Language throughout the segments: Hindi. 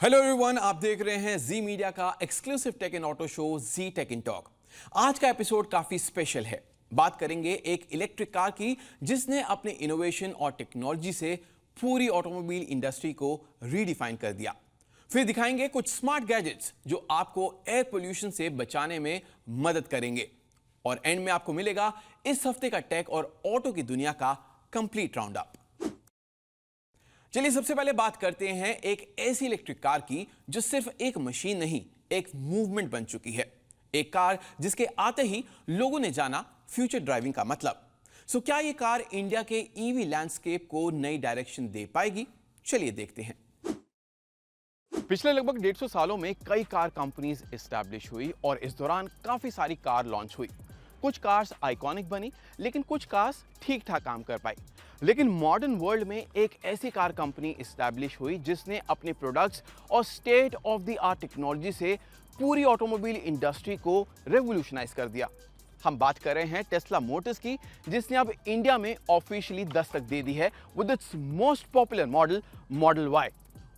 हेलो एवरीवन, आप देख रहे हैं जी मीडिया का exclusive tech and auto show Zee tech in talk. आज का एपिसोड काफी स्पेशल है। बात करेंगे एक इलेक्ट्रिक कार की जिसने अपने इनोवेशन और टेक्नोलॉजी से पूरी ऑटोमोबाइल इंडस्ट्री को रीडिफाइन कर दिया। फिर दिखाएंगे कुछ स्मार्ट गैजेट्स जो आपको एयर पोल्यूशन से बचाने में मदद करेंगे। और एंड में आपको मिलेगा इस हफ्ते का टेक और ऑटो की दुनिया का कंप्लीट राउंड अप। चलिए सबसे पहले बात करते हैं एक ऐसी इलेक्ट्रिक कार की जो सिर्फ एक मशीन नहीं, एक मूवमेंट बन चुकी है। एक कार जिसके आते ही लोगों ने जाना फ्यूचर ड्राइविंग का मतलब। क्या ये कार इंडिया के ईवी लैंडस्केप को नई डायरेक्शन दे पाएगी? चलिए देखते हैं। पिछले लगभग 150 सालों में कई कार कंपनीज एस्टैब्लिश हुई और इस दौरान काफी सारी कार लॉन्च हुई। कुछ कार्स आइकॉनिक बनी, लेकिन कुछ कार्स ठीक ठाक काम कर पाई। लेकिन मॉडर्न वर्ल्ड में एक ऐसी कार कंपनी एस्टैब्लिश हुई जिसने अपने प्रोडक्ट्स और state of the art technology से पूरी ऑटोमोबाइल इंडस्ट्री को रेवोल्यूशनाइज कर दिया। हम बात कर रहे हैं टेस्ला मोटर्स की, जिसने अब इंडिया में ऑफिशियली दस्तक दे दी है with its most popular model Y.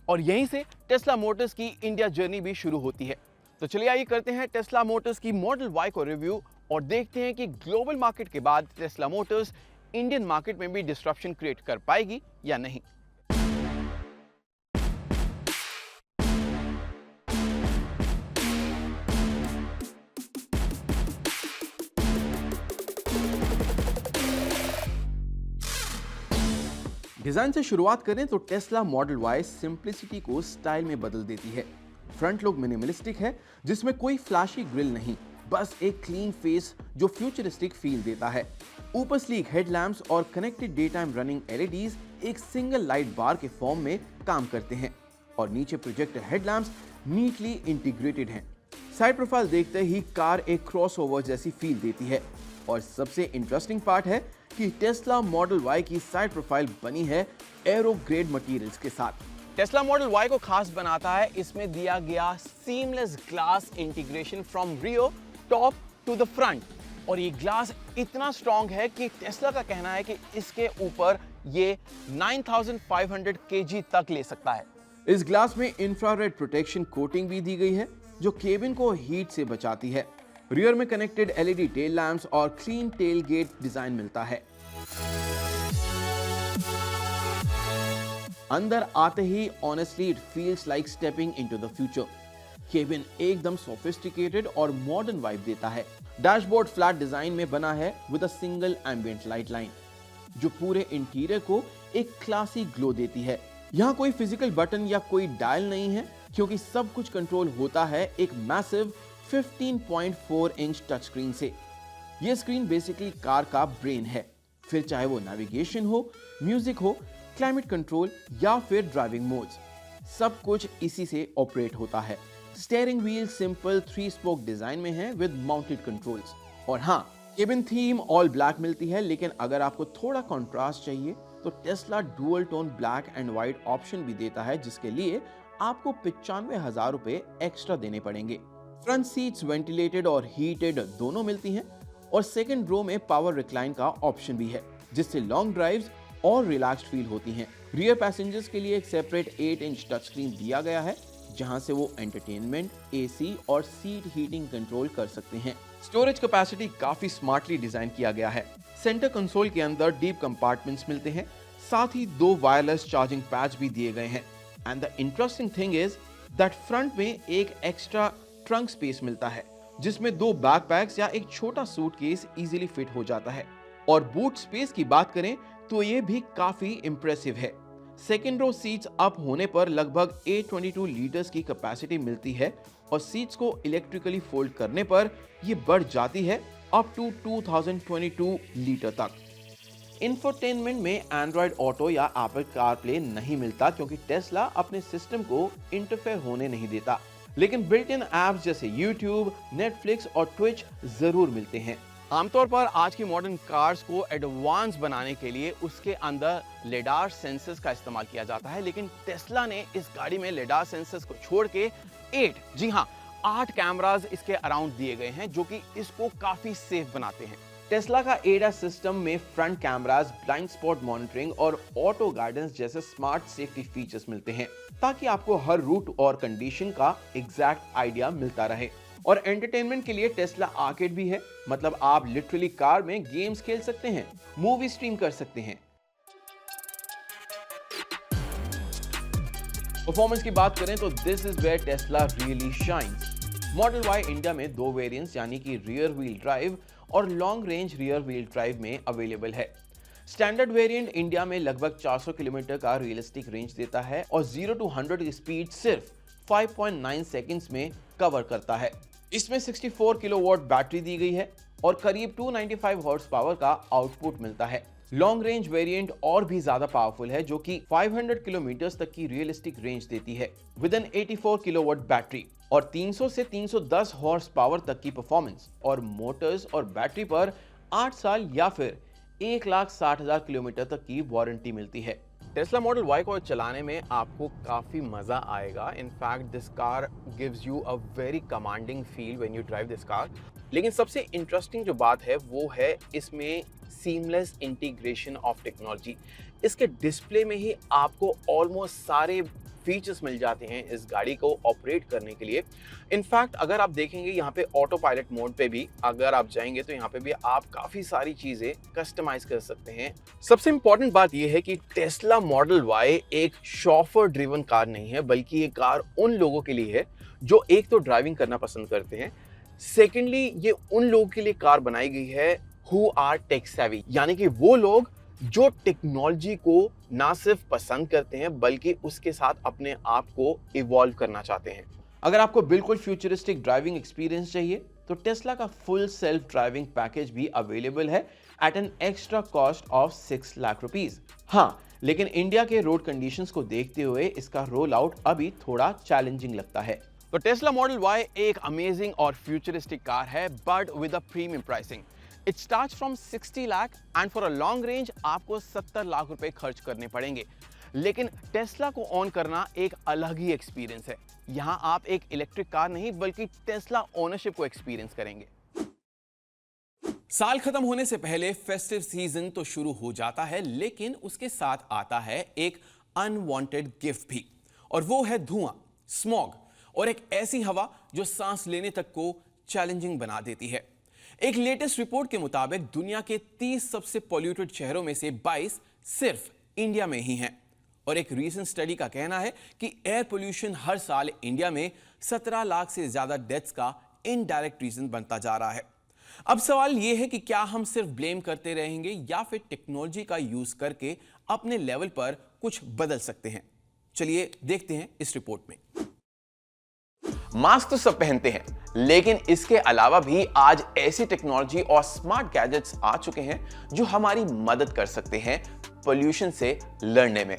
और यहीं से टेस्ला मोटर्स की इंडिया जर्नी भी शुरू होती है। तो चलिए आइए करते हैं टेस्ला मोटर्स की मॉडल वाई को रिव्यू और देखते हैं कि ग्लोबल मार्केट के बाद टेस्ला मोटर्स इंडियन मार्केट में भी डिस्ट्रप्शन क्रिएट कर पाएगी या नहीं। डिजाइन से शुरुआत करें तो टेस्ला मॉडल वाई सिंप्लिसिटी को स्टाइल में बदल देती है। फ्रंट लुक मिनिमलिस्टिक है, जिसमें कोई फ्लैशी ग्रिल नहीं, बस एक क्लीन फेस जो फ्यूचरिस्टिक फील देता है। ऊपर स्लीक हेडलैम्प्स और connected day time running LEDs एक सिंगल लाइट बार के फॉर्म में काम करते हैं और नीचे प्रोजेक्टर हेडलैम्प्स नीटली इंटीग्रेटेड हैं। साइड प्रोफाइल देखते ही कार एक क्रॉसओवर जैसी फील देती है। और सबसे इंटरेस्टिंग पार्ट है कि टेस्ला मॉडल वाई की साइड प्रोफाइल बनी है एरो ग्रेड मटेरियल्स के साथ। टेस्ला मॉडल वाई को खास बनाता है इसमें दिया गया seamless glass integration from rear top to the front. और ये ग्लास इतना स्ट्रॉन्ग है कि टेस्ला का कहना है कि इसके ऊपर ये 9500 kg तक ले सकता है। इस ग्लास में इंफ्रारेड प्रोटेक्शन कोटिंग भी दी गई है जो केबिन को हीट से बचाती है। रियर में कनेक्टेड एलईडी टेल लैंप्स और क्लीन टेल गेट डिजाइन मिलता है। अंदर आते ही honestly it feels like stepping into the future. Cabin एकदम सोफिस्टिकेटेड और मॉडर्न वाइब देता है। डैशबोर्ड फ्लैट डिजाइन में बना है with a single ambient light line जो पूरे इंटीरियर को एक क्लासी ग्लो देती है। यहाँ कोई फिजिकल बटन या कोई डायल नहीं है, क्योंकि सब कुछ कंट्रोल होता है एक मैसिव 15.4 इंच टच स्क्रीन से। यह स्क्रीन बेसिकली कार का ब्रेन है, फिर चाहे वो नेविगेशन हो, म्यूजिक हो, क्लाइमेट कंट्रोल या फिर ड्राइविंग मोड्स, सब कुछ इसी से ऑपरेट होता है। Steering wheel simple 3 spoke design में है विद माउंटेड कंट्रोल्स। और हाँ, केबिन थीम ऑल ब्लैक मिलती है, लेकिन अगर आपको थोड़ा कंट्रास्ट चाहिए तो Tesla dual tone black and white option भी देता है, जिसके लिए आपको 95,000 रुपए एक्स्ट्रा देने पड़ेंगे। फ्रंट सीट्स वेंटिलेटेड और हीटेड दोनों मिलती हैं और सेकंड रो में पावर रिक्लाइन का ऑप्शन भी है, जिससे लॉन्ग ड्राइव्स और रिलैक्स्ड फील होती हैं। रियर पैसेंजर्स के लिए एक सेपरेट 8 इंच टच स्क्रीन दिया गया है, जहां से वो एंटरटेनमेंट, एसी और सीट हीटिंग कंट्रोल कर सकते हैं। स्टोरेज कैपेसिटी काफी स्मार्टली डिजाइन किया गया है। सेंटर कंसोल के अंदर डीप कंपार्टमेंट्स मिलते हैं, साथ ही 2 वायरलेस चार्जिंग पैड्स भी दिए गए हैं। And the interesting thing is that front में एक एक्स्ट्रा ट्रंक स्पेस मिलता है, जिसमें 2 बैकपैक्स या एक छोटा सूटकेस इजीली फिट हो जाता है। और बूट स्पेस की बात करें तो ये भी काफी इंप्रेसिव है। सेकेंड रो सीट्स अप होने पर लगभग 822 लीटर्स की कैपेसिटी मिलती है और सीट्स को इलेक्ट्रिकली फोल्ड करने पर ये बढ़ जाती है अप टू 2022 लीटर तक। इंफोटेनमेंट में एंड्रॉइड ऑटो या एप्पल कारप्ले नहीं मिलता, क्योंकि टेस्ला अपने सिस्टम को इंटरफेयर होने नहीं देता, लेकिन बिल्ट इन ऐप्स जैसे यूट्यूब, नेटफ्लिक्स और ट्विच जरूर मिलते हैं। आमतौर पर आज की मॉडर्न कार्स को एडवांस बनाने के लिए उसके अंदर लेडार सेंसर्स का इस्तेमाल किया जाता है, लेकिन टेस्ला ने इस गाड़ी में लेडार सेंसर्स को छोड़ के 8 कैमरास इसके अराउंड दिए गए हैं, जो कि इसको काफी सेफ बनाते हैं। टेस्ला का ADAS सिस्टम में front cameras, blind spot monitoring और ऑटो गाइडेंस जैसे स्मार्ट सेफ्टी फीचर्स मिलते हैं, ताकि आपको हर रूट और कंडीशन का एग्जैक्ट आइडिया मिलता रहे। और एंटरटेनमेंट के लिए टेस्ला आर्केड भी है, मतलब आप लिटरली कार में गेम्स खेल सकते हैं, मूवी स्ट्रीम कर सकते हैं। परफॉर्मेंस की बात करें तो this is where Tesla really shines. Model Y India में 2 वेरिएंट्स यानी कि रियर व्हील ड्राइव और long range rear wheel drive में अवेलेबल है। स्टैंडर्ड वेरिएंट इंडिया में लगभग 400 किलोमीटर का रियलिस्टिक रेंज देता है और 0 to 100 की स्पीड सिर्फ 5.9 सेकंड्स में कवर करता है। इसमें 64 किलोवाट बैटरी दी गई है और करीब 295 हॉर्स पावर का आउटपुट मिलता है। लॉन्ग रेंज वेरिएंट और भी ज्यादा पावरफुल है, जो कि 500 किलोमीटर तक की रियलिस्टिक रेंज देती है विद एन 84 किलोवाट बैटरी और 300 से 310 हॉर्स पावर तक की परफॉर्मेंस और मोटर्स और बैटरी पर 8 साल या फिर 1,60,000 किलोमीटर तक की वारंटी मिलती है। टेस्ला मॉडल Y को चलाने में आपको काफी मजा आएगा। In fact this car gives you a very commanding feel when you drive this car. लेकिन सबसे इंटरेस्टिंग जो बात है वो है इसमें सीमलेस इंटीग्रेशन ऑफ टेक्नोलॉजी। इसके डिस्प्ले में ही आपको ऑलमोस्ट सारे फीचर्स मिल जाते हैं इस गाड़ी को ऑपरेट करने के लिए। इनफैक्ट अगर आप देखेंगे यहाँ पे ऑटो पायलट मोड पे भी अगर आप जाएंगे तो यहाँ पे भी आप काफी सारी चीजें कस्टमाइज कर सकते हैं। सबसे इंपॉर्टेंट बात यह है कि टेस्ला मॉडल Y एक शॉफर ड्रिवन कार नहीं है, बल्कि ये कार उन लोगों के लिए है जो एक तो ड्राइविंग करना पसंद करते हैं, सेकेंडली ये उन लोगों के लिए कार बनाई गई है हु आर टेक सेवी, यानी कि वो लोग जो टेक्नोलॉजी को ना सिर्फ पसंद करते हैं बल्कि उसके साथ अपने आप को इवॉल्व करना चाहते हैं। अगर आपको बिल्कुल फ्यूचरिस्टिक ड्राइविंग एक्सपीरियंस चाहिए तो टेस्ला का फुल सेल्फ ड्राइविंग पैकेज भी अवेलेबल है at an extra cost of 6 lakh rupees. हाँ, लेकिन इंडिया के रोड कंडीशंस को देखते हुए इसका रोल आउट अभी थोड़ा चैलेंजिंग लगता है। तो टेस्ला मॉडल Y एक अमेजिंग और फ्यूचरिस्टिक कार है, but with a premium pricing. It starts from 60 lakh and for a long range आपको 70 लाख रुपए खर्च करने पड़ेंगे। लेकिन टेस्ला को ऑन करना एक अलग ही एक्सपीरियंस है। यहां आप एक इलेक्ट्रिक कार नहीं बल्कि टेस्ला ओनरशिप को एक्सपीरियंस करेंगे। साल खत्म होने से पहले फेस्टिव सीजन तो शुरू हो जाता है, लेकिन उसके साथ आता है एक अनवांटेड गिफ्ट भी, और वो है धुआं, स्मॉग और एक ऐसी हवा जो सांस लेने तक को चैलेंजिंग बना देती है। एक लेटेस्ट रिपोर्ट के मुताबिक दुनिया के 30 सबसे पॉल्यूटेड शहरों में से 22 सिर्फ इंडिया में ही हैं, और एक रीसेंट स्टडी का कहना है कि एयर पोल्यूशन हर साल इंडिया में 17 लाख से ज्यादा डेथ्स का इनडायरेक्ट रीजन बनता जा रहा है। अब सवाल यह है कि क्या हम सिर्फ ब्लेम करते रहेंगे या फिर टेक्नोलॉजी का यूज करके अपने लेवल पर कुछ बदल सकते हैं। चलिए देखते हैं इस रिपोर्ट में। मास्क तो सब पहनते हैं, लेकिन इसके अलावा भी आज ऐसी टेक्नोलॉजी और स्मार्ट गैजेट्स आ चुके हैं जो हमारी मदद कर सकते हैं पोल्यूशन से लड़ने में।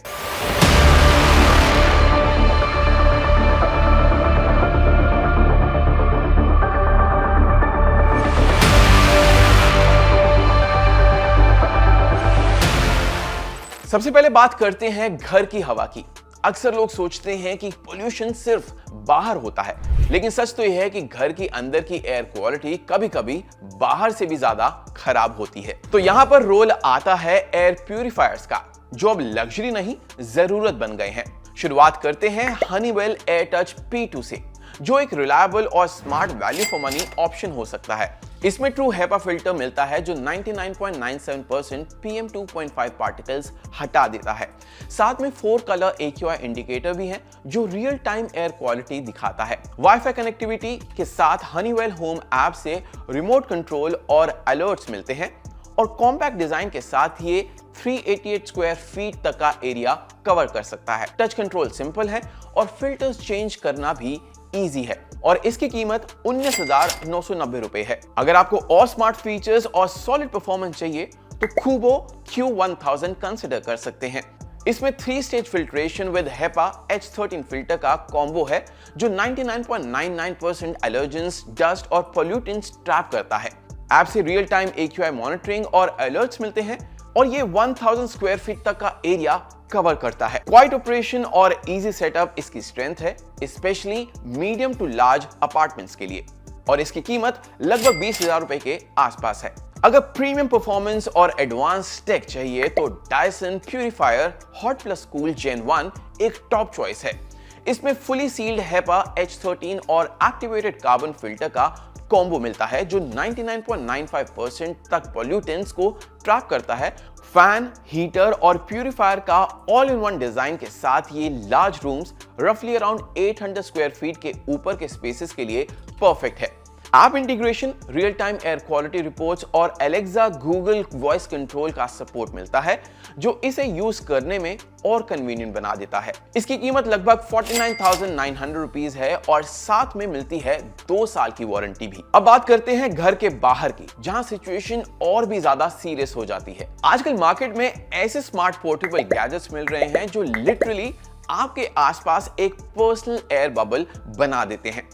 सबसे पहले बात करते हैं घर की हवा की। अक्सर लोग सोचते हैं कि पोल्यूशन सिर्फ बाहर होता है, लेकिन सच तो यह है कि घर की अंदर की एयर क्वालिटी कभी-कभी बाहर से भी ज्यादा खराब होती है। तो यहां पर रोल आता है एयर प्यूरिफायर्स का, जो अब लग्जरी नहीं जरूरत बन गए हैं। शुरुआत करते हैं हनीवेल एयर टच P2 से, जो एक रिलायबल और smart value for money option हो सकता है। इसमें ट्रू हेपा फिल्टर मिलता है जो 99.97% PM 2.5 पार्टिकल्स हटा देता है। साथ में 4 कलर AQI इंडिकेटर भी है जो रियल टाइम एयर क्वालिटी दिखाता है। वाईफाई कनेक्टिविटी के साथ हनीवेल होम ऐप से रिमोट कंट्रोल और अलर्ट्स मिलते हैं, और कॉम्पैक्ट डिजाइन के साथ ये 388 स्क्वायर फीट तक का एरिया कवर कर सकता है। टच कंट्रोल सिंपल है और फिल्टर्स चेंज करना भी इजी है, और इसकी कीमत 19,990 रुपए है। अगर आपको और स्मार्ट फीचर्स और सॉलिड परफॉर्मेंस चाहिए तो खूबो Q1000 कंसिडर कर सकते हैं। इसमें 3 stage filtration with HEPA H13 filter का कॉम्बो है जो 99.99% एलर्जेंस, डस्ट और पोल्यूटेंट्स ट्रैप करता है। ऐप से रियल टाइम AQI मॉनिटरिंग और अलर्ट्स मिलते हैं, और ये 1000 स्क्वायर फीट तक का एरिया कवर करता है। क्वाइट ऑपरेशन और इजी सेटअप इसकी स्ट्रेंथ है, especially medium to large apartments के लिए। और इसकी कीमत लगभग 20,000 रुपए के आसपास है। अगर प्रीमियम परफॉर्मेंस और एडवांस टेक चाहिए तो Dyson purifier hot plus cool gen 1 एक टॉप चॉइस है। इसमें फुली सील्ड हेपा H13 और एक्टिवेटेड कार्बन फिल्टर का कॉम्बो मिलता है जो 99.95% तक पॉल्यूटेंट्स को ट्रैप करता है। फैन, हीटर और प्यूरीफायर का ऑल इन वन डिजाइन के साथ ये लार्ज रूम्स रफली अराउंड 800 स्क्वायर फीट के ऊपर के स्पेसेस के लिए परफेक्ट है। App integration, real time air quality reports और एलेक्सा गूगल वॉइस कंट्रोल का सपोर्ट मिलता है जो इसे यूज करने में और कन्वीनियंट बना देता है। इसकी कीमत लगभग 49,900 रुपीस है और साथ में मिलती है 2 साल की वारंटी भी। अब बात करते हैं घर के बाहर की, जहां सिचुएशन और भी ज्यादा सीरियस हो जाती है। आजकल मार्केट में ऐसे स्मार्ट पोर्टेबल गैजेट्स मिल रहे हैं जो लिटरली आपके आसपास एक पर्सनल एयर बबल बना देते हैं।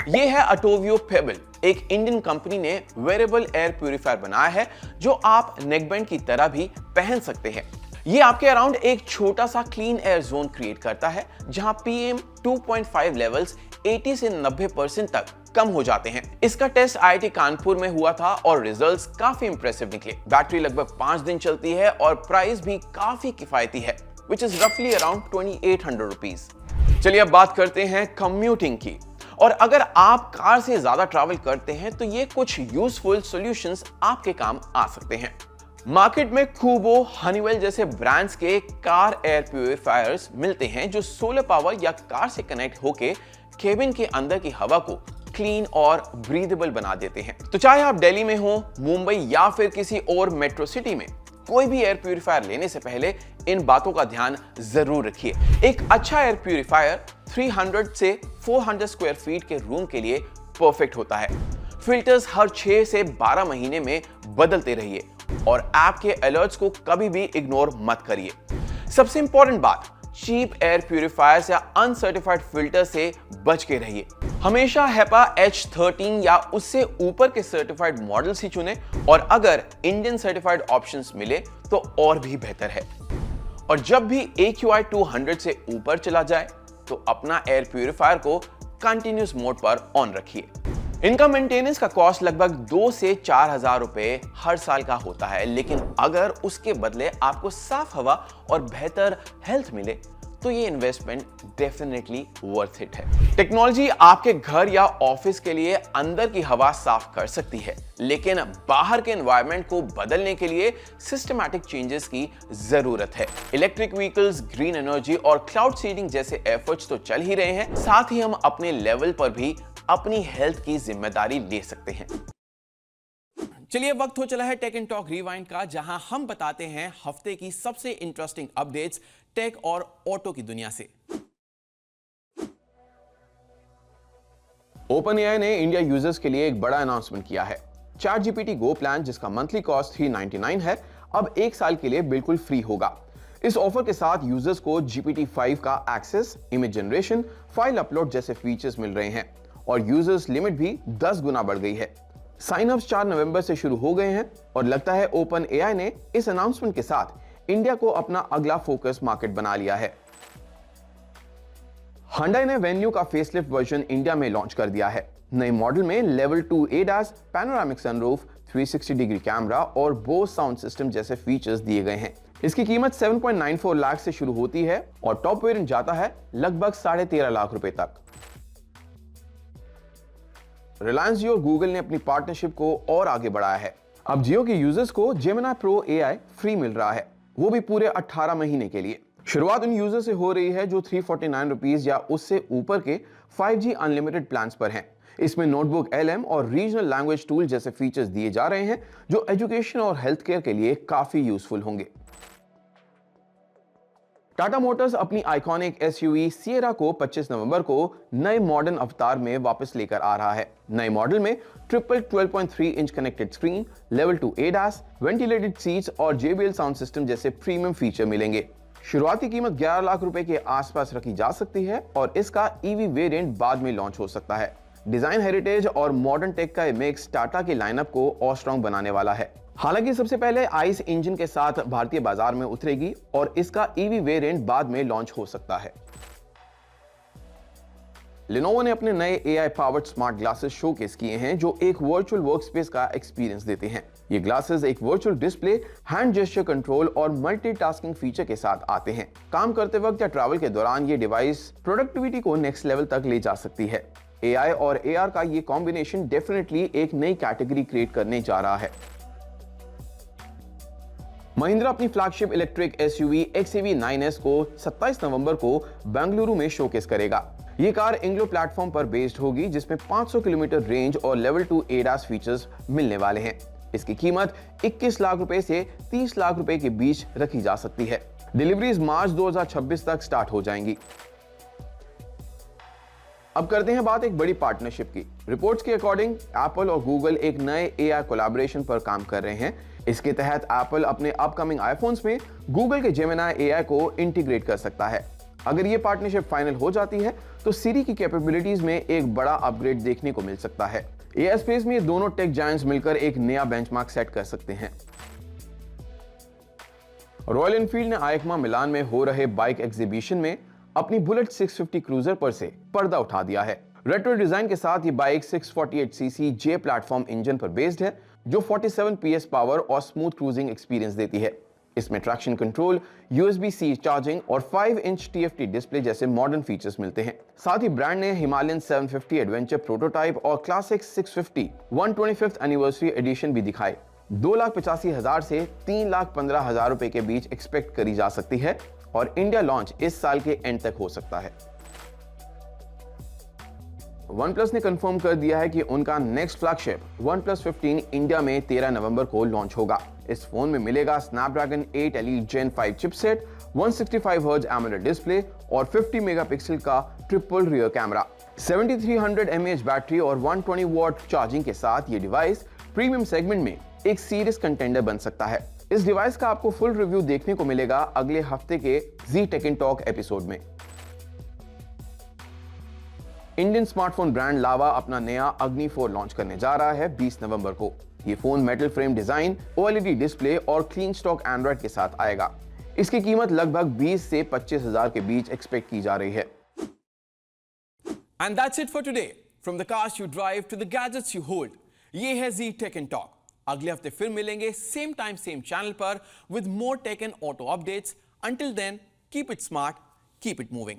ये है अटोवियो पेबल, एक इंडियन कंपनी ने वेरेबल एयर प्यूरीफायर बनाया है जो आप नेकबैंड की तरह भी पहन सकते हैं। ये आपके अराउंड एक छोटा सा क्लीन एयर जोन क्रिएट करता है जहां PM 2.5 लेवल्स 80 से 90% तक कम हो जाते हैं। इसका टेस्ट IIT कानपुर में हुआ था और रिजल्ट्स काफी इंप्रेसिव निकले। बैटरी लगभग 5 दिन चलती है और प्राइस भी काफी किफायती है, विच इज रफली अराउंड 2800 रुपीज। चलिए अब बात करते हैं कम्यूटिंग की। और अगर आप कार से ज्यादा ट्रैवल करते हैं तो ये कुछ यूजफुल सॉल्यूशंस आपके काम आ सकते हैं। मार्केट में खूबो, हनीवेल जैसे ब्रांड्स के कार एयर प्यूरीफायर्स मिलते हैं जो सोलर पावर या कार से कनेक्ट होके केबिन के अंदर की हवा को क्लीन और ब्रीदेबल बना देते हैं। तो चाहे आप दिल्ली में हो, मुंबई या फिर किसी और मेट्रो सिटी में, कोई भी एयर प्यूरीफायर लेने से पहले इन बातों का ध्यान जरूर रखिए। एक अच्छा एयर प्यूरीफायर 300 से 400 स्क्वायर फीट के रूम के लिए परफेक्ट होता है। फिल्टर्स हर 6 से 12 महीने में बदलते रहिए और ऐप के अलर्ट्स को कभी भी इग्नोर मत करिए। सबसे इंपॉर्टेंट बात, चीप एयर प्यूरीफायर्स या अनसर्टिफाइड फिल्टर से बच के रहिए। हमेशा हेपा H13 या उससे ऊपर के सर्टिफाइड मॉडल्स ही चुनें और अगर इंडियन सर्टिफाइड ऑप्शंस मिले तो और भी बेहतर है। और जब भी AQI 200 से ऊपर चला जाए तो अपना एयर प्यूरीफायर को कंटिन्यूस मोड पर ऑन रखिए। इनका मेंटेनेंस का कॉस्ट लगभग 2 से 4,000 रुपए हर साल का होता है, लेकिन अगर उसके बदले आपको साफ हवा और बेहतर हेल्थ मिले तो ये इन्वेस्टमेंट डेफिनेटली वर्थ इट है। टेक्नोलॉजी आपके घर या ऑफिस के लिए अंदर की हवा साफ कर सकती है, लेकिन बाहर के एनवायरनमेंट को बदलने के लिए सिस्टमैटिक चेंजेस की जरूरत है। इलेक्ट्रिक व्हीकल्स, ग्रीन एनर्जी और क्लाउड सीडिंग जैसे एफर्ट्स तो चल ही रहे हैं, साथ ही हम अपने लेवल पर भी अपनी हेल्थ की जिम्मेदारी ले सकते हैं। चलिए वक्त हो चला है टेक एंड टॉक रिवाइंड का, जहां हम बताते हैं हफ्ते की सबसे इंटरेस्टिंग अपडेट्स टेक और ऑटो की दुनिया से। OpenAI ने इंडिया यूजर्स के लिए एक बड़ा अनाउंसमेंट किया है। ChatGPT Go प्लान, जिसका मंथली कॉस्ट 399 है, अब 1 साल के लिए बिल्कुल फ्री होगा। इस ऑफर के साथ यूजर्स को GPT-5 का access, image generation, file upload जैसे फीचर्स मिल रहे हैं और यूजर्स लिमिट भी 10 गुना बढ़ गई है। साइन अप्स 4 नवंबर से शुरू हो गए हैं और लगता है OpenAI ने इस अनाउंसमेंट के साथ इंडिया को अपना अगला फोकस मार्केट बना लिया है। Hyundai ने वेन्यू का फेसलिफ्ट वर्जन इंडिया में लॉन्च कर दिया है। नए मॉडल में level 2 ADAS, panoramic sunroof, 360 degree camera और Bose साउंड सिस्टम जैसे फीचर्स दिए गए हैं। इसकी कीमत 7.94 लाख से शुरू होती है और टॉप वेरिएंट जाता है लगभग 13.5 लाख रुपए तक। रिलायंस जियो और गूगल ने अपनी पार्टनरशिप को और आगे बढ़ाया है। अब जियो के यूजर्स को Gemini Pro AI फ्री मिल रहा है, वो भी पूरे 18 महीने के लिए। शुरुआत उन यूजर से हो रही है जो 349 रुपीज या उससे ऊपर के 5G अनलिमिटेड प्लान्स पर हैं। इसमें नोटबुक LM और रीजनल लैंग्वेज टूल जैसे फीचर्स दिए जा रहे हैं जो एजुकेशन और हेल्थ केयर के लिए काफी यूजफुल होंगे। टाटा मोटर्स अपनी आइकॉनिक SUV सिएरा को 25 नवंबर को नए मॉडर्न अवतार में वापस लेकर आ रहा है। नए मॉडल में triple 12.3 inch connected screen, level 2 ADAS, ventilated seats और JBL साउंड सिस्टम जैसे प्रीमियम फीचर मिलेंगे। शुरुआती कीमत 11 लाख रुपए के आसपास रखी जा सकती है और इसका EV वेरिएंट बाद में लॉन्च हो सकता है। डिजाइन हेरिटेज और मॉडर्न टेक का मिक्स टाटा के लाइनअप को और स्ट्रॉन्ग बनाने वाला है। हालांकि सबसे पहले आइस इंजन के साथ भारतीय बाजार में उतरेगी और इसका EV वेरिएंट बाद में लॉन्च हो सकता है। Lenovo ने अपने नए AI powered smart glasses showcase किए हैं जो एक वर्चुअल वर्कस्पेस का एक्सपीरियंस देते हैं। ये ग्लासेस एक virtual display, hand gesture control और मल्टीटास्किंग फीचर के साथ आते हैं। काम करते वक्त या ट्रैवल के दौरान ये डिवाइस प्रोडक्टिविटी को नेक्स्ट लेवल तक ले जा सकती है। AI और AR का ये कॉम्बिनेशन डेफिनेटली एक नई कैटेगरी क्रिएट करने जा रहा है। महिंद्रा अपनी flagship electric SUV XEV 9S को 27 नवंबर को बेंगलुरु में शोकेस करेगा। ये कार इंग्लो प्लेटफॉर्म पर बेस्ड होगी जिसमें 500 किलोमीटर रेंज और लेवल 2 ADAS फीचर्स मिलने वाले हैं। इसकी कीमत 21 लाख रुपए से 30 लाख रुपए के बीच रखी जा सकती है। डिलीवरीज मार्च 2026 तक स्टार्ट हो जाएंगी। अब करते हैं बात एक बड़ी पार्टनरशिप की। रिपोर्ट्स के अकॉर्डिंग एप्पल और गूगल एक नए AI कोलैबोरेशन पर काम कर रहे हैं। इसके तहत एप्पल अपने अपकमिंग आईफोन्स में गूगल के जेमिनी AI को इंटीग्रेट कर सकता है। अगर ये पार्टनरशिप फाइनल हो जाती है तो सिरी की कैपेबिलिटीज में एक बड़ा अपग्रेड देखने को मिल सकता है। AI स्पेस में ये दोनों टेक जायंट्स मिलकर एक नया बेंचमार्क सेट कर सकते हैं। रॉयल एनफील्ड ने आइकमा मिलान में हो रहे बाइक एग्जीबिशन में अपनी बुलेट 650 क्रूजर पर से पर्दा उठा दिया है। रेट्रो डिजाइन के साथ ये bike 648cc J platform engine पर बेस्ड है जो 47 PS पावर और स्मूथ क्रूजिंग एक्सपीरियंस देती है। इसमें ट्रैक्शन कंट्रोल, USB-C चार्जिंग और 5 इंच TFT डिस्प्ले जैसे मॉडर्न फीचर्स मिलते हैं। साथ ही ब्रांड ने हिमालयन 750 एडवेंचर प्रोटोटाइप और क्लासिक 650 125th एनिवर्सरी एडिशन भी दिखाए। 2,85,000 से 3,15,000 रुपए के बीच एक्सपेक्ट करी जा सकती है और इंडिया लॉन्च इस साल के एंड तक हो सकता है। OnePlus ने कंफर्म कर दिया है कि उनका नेक्स्ट फ्लैगशिप OnePlus 15 इंडिया में 13 नवंबर को लॉन्च होगा। इस फोन में मिलेगा Snapdragon 8 Elite Gen 5 chipset, 165 Hz AMOLED display और 50 मेगापिक्सल का triple rear camera. 7300 mAh battery और 120 वॉट चार्जिंग के साथ ये डिवाइस प्रीमियम सेगमेंट में एक सीरियस कंटेंडर बन सकता है। इस डिवाइस का आपको फुल रिव्यू देखने को मिलेगा अगले हफ्ते के जी टेक इन टॉक एपिसोड में। इंडियन स्मार्टफोन ब्रांड लावा अपना नया अग्नि 4 लॉन्च करने जा रहा है 20 नवंबर को। ये phone metal frame design, OLED display और क्लीन स्टॉक एंड्रॉइड के साथ आएगा। इसकी कीमत लगभग 20 से 25,000 के बीच एक्सपेक्ट की जा रही है। And that's it for today. From the cars you drive to the gadgets you hold. ये है जी टेक एंड टॉक। अगले हफ्ते फिर मिलेंगे सेम टाइम सेम चैनल पर with more tech and auto updates. Until then, keep it smart, keep it moving.